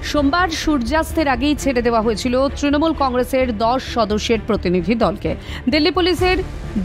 সোমবার সূর্যাস্তের আগেই ছেড়ে দেওয়া হয়েছিল তৃণমূল কংগ্রেসের 10 সদস্যের প্রতিনিধি দলকে। দিল্লি পুলিশের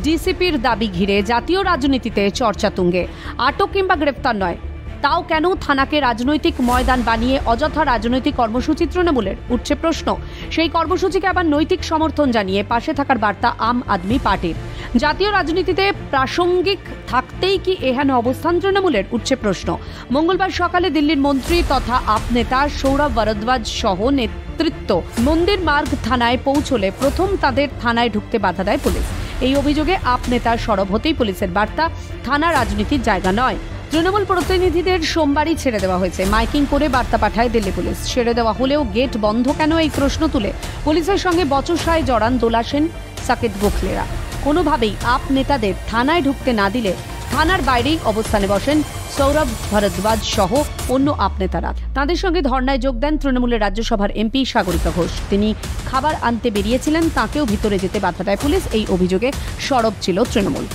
ডিসিপির দাবি ঘিরে জাতীয় রাজনীতিতে চর্চা তুঙ্গে। আটক কিংবা গ্রেপ্তার নয়, তাও কেন থানাকে রাজনৈতিক ময়দান বানিয়ে অযথা রাজনৈতিক কর্মসূচি তৃণমূলের? উঠছে প্রশ্ন। সেই কর্মসূচিকে আবার নৈতিক সমর্থন জানিয়ে পাশে থাকার বার্তা আম আদমি পার্টির। জাতীয় রাজনীতিতে প্রাসঙ্গিক থাকতেই কি এহেন অবস্থান তৃণমূলের? উঠছে প্রশ্ন। মঙ্গলবার সকালে দিল্লির মন্ত্রী তথা আপ নেতা সৌরভ ভরদ্বাজ সহ নেতৃত্ব মন্দির মার্গ থানায় পৌঁছলে প্রথম তাদের থানায় ঢুকতে বাধা দেয় পুলিশ। এই অভিযোগে আপ নেতার সরব হতেই পুলিশের বার্তা, থানা রাজনীতির জায়গা নয়। তৃণমূল প্রতিনিধিদের সোমবারই ছেড়ে দেওয়া হয়েছে। মাইকিং করে বার্তা পাঠায় দিল্লি পুলিশ। ছেড়ে দেওয়া হলেও গেট বন্ধ কেন, এই প্রশ্ন তুলে পুলিশের সঙ্গে বচসায় জড়ান দোলা সেন, সাকেত গোখলেরা। কোনোভাবেই আপ নেতাদের থানায় ঢুকতে না দিলে থানার বাইরেই অবস্থানে বসেন সৌরভ ভরদ্বাজ সহ অন্য আপ নেতারা। তাঁদের সঙ্গে ধর্নায় যোগ দেন তৃণমূলের রাজ্যসভার এমপি সাগরিকা ঘোষ। তিনি খাবার আনতে বেরিয়েছিলেন, তাঁকেও ভিতরে যেতে বাধা দেয় পুলিশ। এই অভিযোগে সরব ছিল তৃণমূল।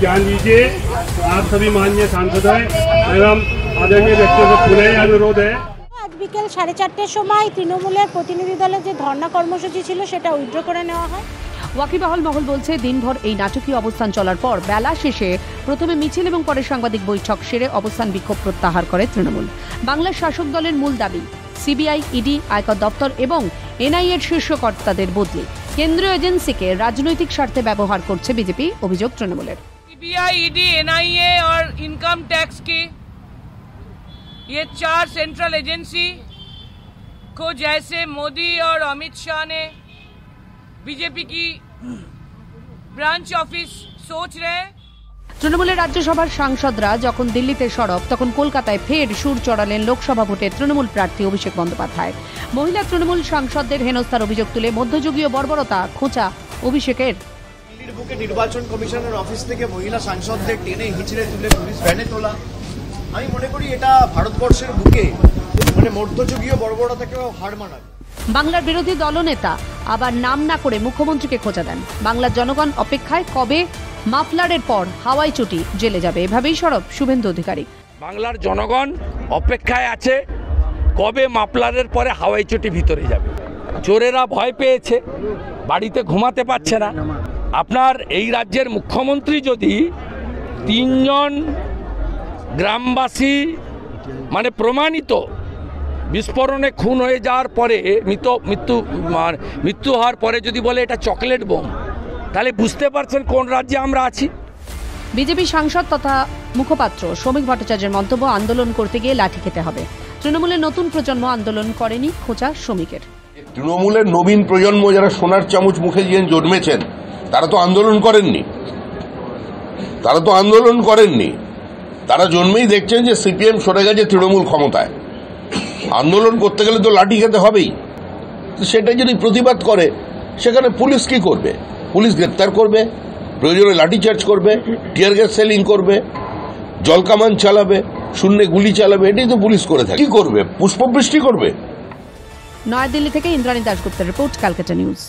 जान लीजिए, आप सभी माननीय सांसद हैं एवं आदरणीय व्यक्तियों से पुनः अनुरोध है। আজ বিকেল 4:30টার সময় তৃণমূলের প্রতিনিধি দলের যে ধর্ণা কর্মসূচি ছিল সেটা উইথড্র করে নেওয়া হয়। ওয়াকিবহাল মহল বলছে, দিনভর এই নাটকীয় অবস্থান চলার পর বেলা শেষে প্রথমে মিছিল এবং পরে সাংবাদিক বৈঠক সেরে অবস্থান বিক্ষোভ প্রত্যাহার করে তৃণমূল। বাংলার শাসক দলের মূল দাবি সিবিআই, ইডি, আয়কর দপ্তর এবং এনআইএর শীর্ষ কর্তাদের বদলি। কেন্দ্রীয় এজেন্সিকে রাজনৈতিক স্বার্থে ব্যবহার করছে বিজেপি, অভিযোগ তৃণমূলের। सीबीआई, ईडी, एनआईए और इनकम टैक्स की ये 4 सेंट्रल एजेंसी को जैसे मोदी और अमित शाह ने बीजेपी की ब्रांच ऑफिस सोच रहे। তৃণমূলের রাজ্যসভার সাংসদরা যখন দিল্লিতে সরব, তখন কলকাতায় ফের সুর চড়ালেন লোকসভা ভোটে তৃণমূল প্রার্থী অভিষেক বন্দ্যোপাধ্যায়। মহিলা তৃণমূল সাংসদদের হেনস্থার অভিযোগ তুলে মধ্যযুগীয় বর্বরতা খোঁচা অভিষেকের। দিল্লির বুকে নির্বাচন কমিশনের অফিস থেকে মহিলা সাংসদদের টেনে হিচড়ে তুলে পুলিশ ভ্যানে তোলা, আমি মনে করি এটা ভারতবর্ষের বুকে মধ্যযুগীয় বর্বরতাকেও হার মানাবে। বাংলার বিরোধী দলনেতা আবার নাম না করে মুখ্যমন্ত্রীকে খোঁচা দেন। বাংলার জনগণ অপেক্ষায়, কবে মাফলারের পর হাওয়াই চটি জেলে যাবে, এভাবেই সরব শুভেন্দু অধিকারী। বাংলার জনগণ অপেক্ষায় আছে, কবে মাফলারের পরে হাওয়াই চটি ভিতরে যাবে। চোরেরা ভয় পেয়েছে, বাড়িতে ঘুমাতে পারছে না। আপনার এই রাজ্যের মুখ্যমন্ত্রী যদি 3 জন গ্রামবাসী প্রমাণিত বিস্ফোরণে খুন হয়ে যাওয়ার পরে মৃত্যু হওয়ার পরে যদি বলে এটা চকলেট বোম, তাহলে বুঝতে পারছেন কোন রাজ্যে আমরা আছি। বিজেপি সাংসদ তথা মুখপাত্র শ্রমিক ভট্টাচার্যের মন্তব্য, আন্দোলন করতে গিয়ে লাঠি খেতে হবে। তৃণমূলের নতুন প্রজন্ম আন্দোলন করেনি, খোঁচা শ্রমিকের। তৃণমূলের নবীন প্রজন্ম যারা সোনার চামচ মুখে দিয়ে জন্মেছেন, তারা তো আন্দোলন করেননি। তারা জন্মেই দেখছেন যে সিপিএম সরে গেছে, তৃণমূল ক্ষমতায়। আন্দোলন করতে গেলে তো লাঠি খেতে হবেই। সেটা যদি প্রতিবাদ করে, সেখানে পুলিশ কি করবে? পুলিশ গ্রেপ্তার করবে, প্রয়োজনে লাঠিচার্জ করবে, টিয়ার গ্যাস সেলিং করবে, জলকামান চালাবে, শূন্যে গুলি চালাবে। এটাই তো পুলিশ করে থাকে। কি করবে? পুষ্পবৃষ্টি করবে। নয়াদিল্লি থেকে ইন্দ্রাণী দাশগুপ্তের রিপোর্ট, ক্যালকাটা নিউজ।